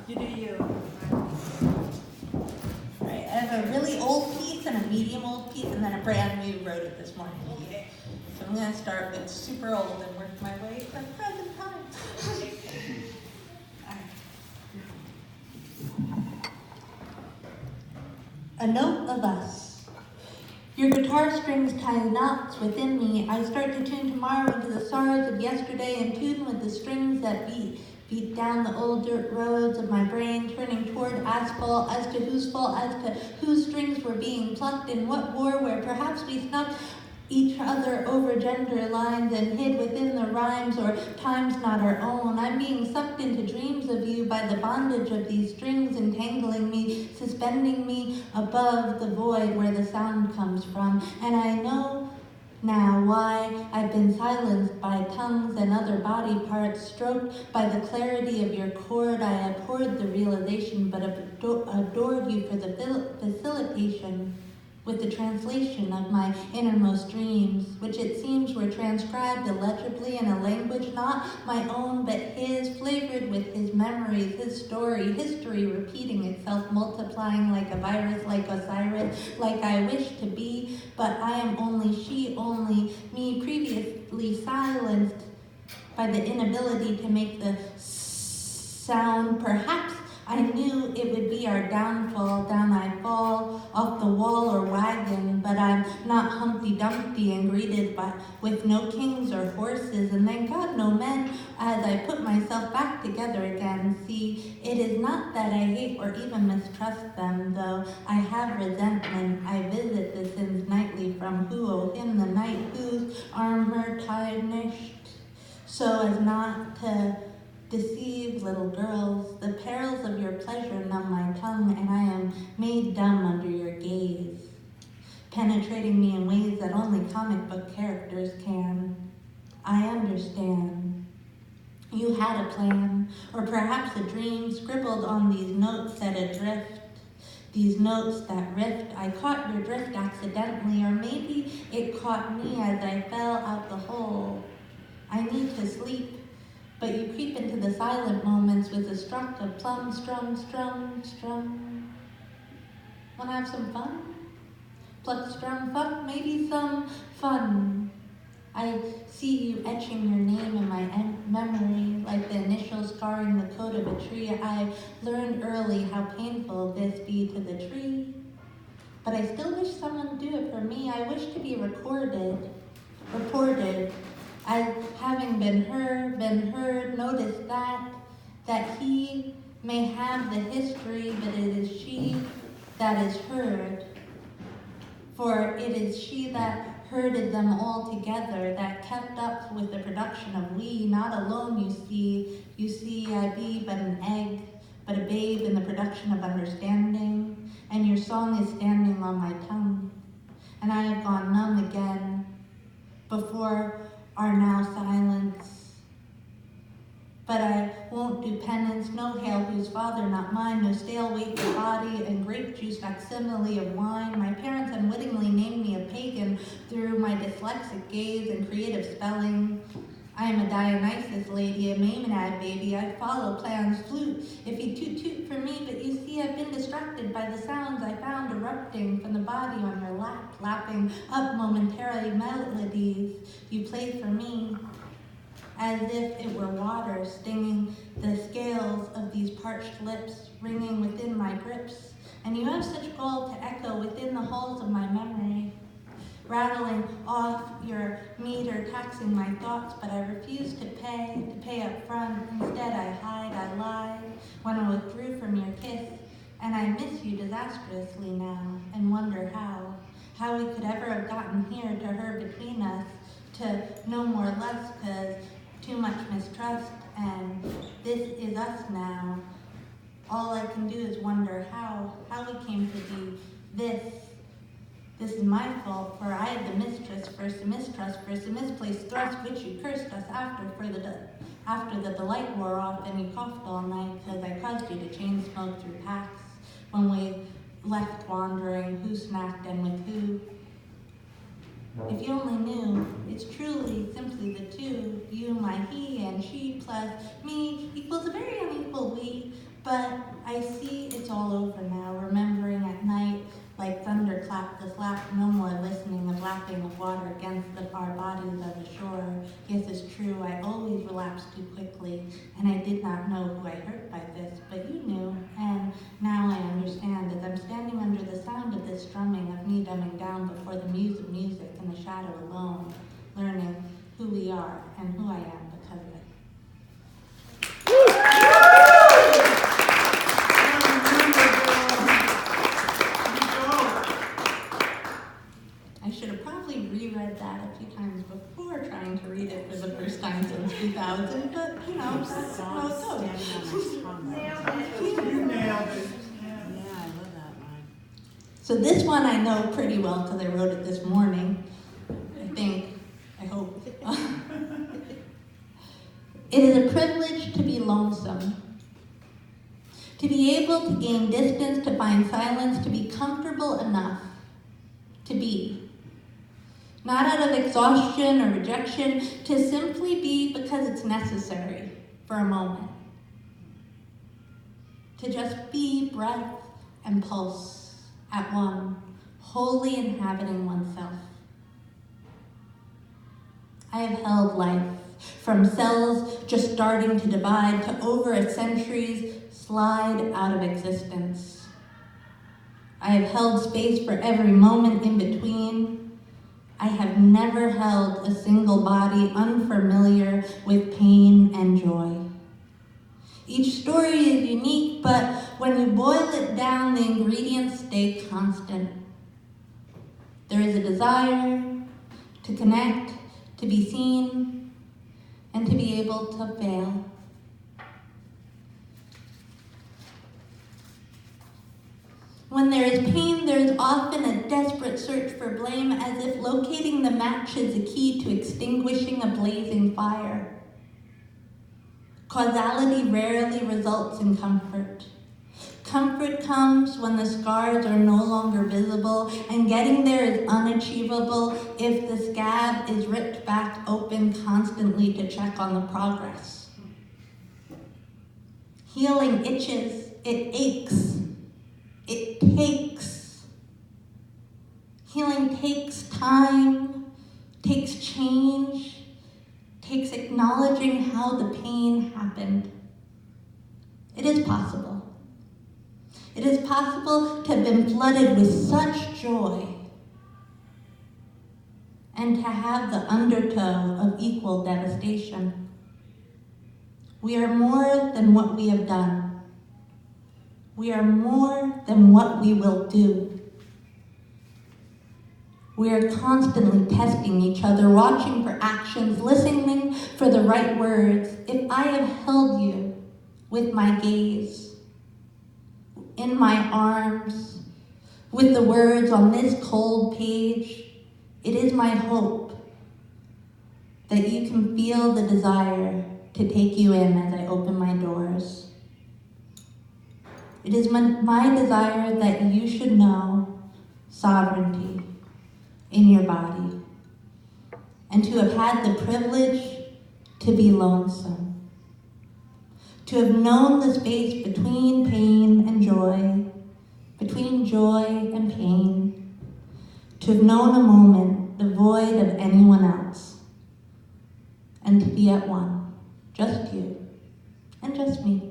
you do you. Right, I have a really old piece and a medium old piece, and then a brand new wrote it this morning. Okay. So I'm going to start with super old and work my way to present time. A note of us. Your guitar strings tie knots within me. I start to tune tomorrow into the sorrows of yesterday, in tune with the strings that beat down the old dirt roads of my brain, turning toward asphalt, as to whose fault, as to whose strings were being plucked, in what war where perhaps we snubbed each other over gender lines and hid within the rhymes or times not our own. I'm being sucked into dreams of you by the bondage of these strings, entangling me, suspending me above the void where the sound comes from. And I know now why I've been silenced by tongues and other body parts, stroked by the clarity of your chord. I abhorred the realization, but adored you for the facilitation with the translation of my innermost dreams, which it seems were transcribed illegibly in a language not my own but his, flavored with his memories, his story, history repeating itself, multiplying like a virus, like Osiris, like I wish to be, but I am only she, only me, previously silenced by the inability to make the sound. Perhaps I knew it would be our downfall, down I fall, off the wall or wagon, but I'm not Humpty Dumpty and greeted with no kings or horses, and thank God no men, as I put myself back together again. See, it is not that I hate or even mistrust them, though I have resentment. I visit the sins nightly, from who owe him the night, whose armor tarnished, so as not to deceive little girls. The perils of your pleasure numb my tongue, and I am made dumb under your gaze, penetrating me in ways that only comic book characters can. I understand. You had a plan, or perhaps a dream, scribbled on these notes set adrift. These notes that rift. I caught your drift accidentally, or maybe it caught me as I fell out the hole. I need to sleep, but you creep into the silent moments with a struck of plum, strum, strum, strum. Wanna have some fun? Pluck, strum, fuck, maybe some fun. I see you etching your name in my memory, like the initials scarring the coat of a tree. I learned early how painful this be to the tree, but I still wish someone would do it for me. I wish to be reported, as having been heard, noticed that he may have the history, but it is she that is heard. For it is she that herded them all together, that kept up with the production of we, not alone, you see, I be but an egg, but a babe in the production of understanding, and your song is standing on my tongue, and I have gone numb again before our now silence. But I won't do penance, no hail whose father not mine, no stale weight of body and grape juice facsimile of wine. My parents unwittingly named me a pagan through my dyslexic gaze and creative spelling. I am a Dionysus lady, a Maimonides baby. I follow Plan's flute if he toot for me, but you see I've been distracted by the sounds I found erupting from the body on your lap, lapping up momentarily melodies you played for me, as if it were water stinging the scales of these parched lips, ringing within my grips. And you have such gall to echo within the halls of my memory, rattling off your meter, taxing my thoughts, but I refuse to pay up front. Instead, I hide, I lie, when I withdrew from your kiss, and I miss you disastrously now, and wonder how we could ever have gotten here, to her between us, to no more less, 'cause too much mistrust, and this is us now. All I can do is wonder how we came to be this. This is my fault, for I had the mistress, first a mistrust, first a misplaced thrust, which you cursed us after the delight wore off, and you coughed all night, because I caused you to chain smoke through packs when we left wandering, who snacked and with who. If you only knew, it's truly simply the two, you, my he, and she, plus me, equals a very unequal we, But I see it's all over now, remembering at night, like thunderclap the slap, no more listening, the lapping of water against our bodies on the shore. Yes, it's true, I always relapsed too quickly, and I did not know who I hurt by this, but you knew, and now I understand as I'm standing under the sound of this strumming of me dumbing down before the muse of music in the shadow alone, learning who we are and who I am because of it. I should have probably reread that a few times before trying to read it for the first time since 2000, but you know, that's how it goes. You nailed it. Yeah, I love that line. So this one I know pretty well because I wrote it this morning, I hope. It is a privilege to be lonesome, to be able to gain distance, to find silence, to be comfortable enough to be. Not out of exhaustion or rejection, to simply be because it's necessary for a moment. To just be breath and pulse at one, wholly inhabiting oneself. I have held life, from cells just starting to divide to over a century's slide out of existence. I have held space for every moment in between. I have never held a single body unfamiliar with pain and joy. Each story is unique, but when you boil it down, the ingredients stay constant. There is a desire to connect, to be seen, and to be able to fail. When there is pain, there is often a desperate search for blame, as if locating the match is the key to extinguishing a blazing fire. Causality rarely results in comfort. Comfort comes when the scars are no longer visible, and getting there is unachievable if the scab is ripped back open constantly to check on the progress. Healing itches, it aches. It takes. Healing takes time, takes change, takes acknowledging how the pain happened. It is possible. It is possible to have been flooded with such joy and to have the undertow of equal devastation. We are more than what we have done. We are more than what we will do. We are constantly testing each other, watching for actions, listening for the right words. If I have held you with my gaze, in my arms, with the words on this cold page, it is my hope that you can feel the desire to take you in as I open my doors. It is my desire that you should know sovereignty in your body and to have had the privilege to be lonesome, to have known the space between pain and joy, between joy and pain, to have known a moment devoid of anyone else, and to be at one, just you and just me.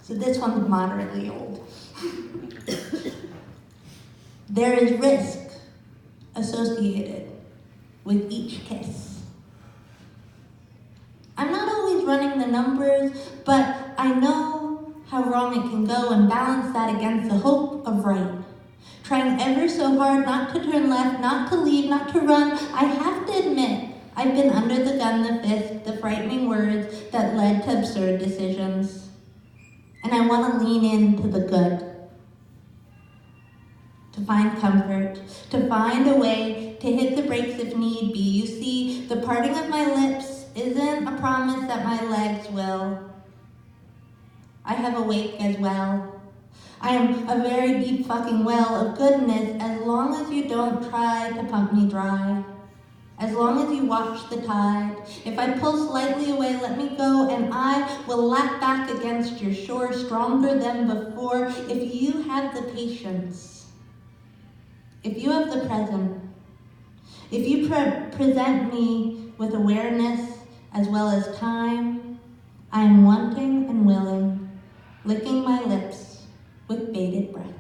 So this one's moderately old. There is risk associated with each kiss. I'm not always running the numbers, but I know how wrong it can go and balance that against the hope of right. Trying ever so hard not to turn left, not to leave, not to run. I have to admit, I've been under the gun, the fist, the frightening words that led to absurd decisions. And I want to lean into the good, to find comfort, to find a way to hit the brakes if need be. You see, the parting of my lips isn't a promise that my legs will. I have a wake as well. I am a very deep fucking well of goodness as long as you don't try to pump me dry. As long as you watch the tide. If I pull slightly away, let me go, and I will lap back against your shore stronger than before. If you have the patience, if you have the present, if you present me with awareness as well as time, I am wanting and willing, licking my lips with bated breath.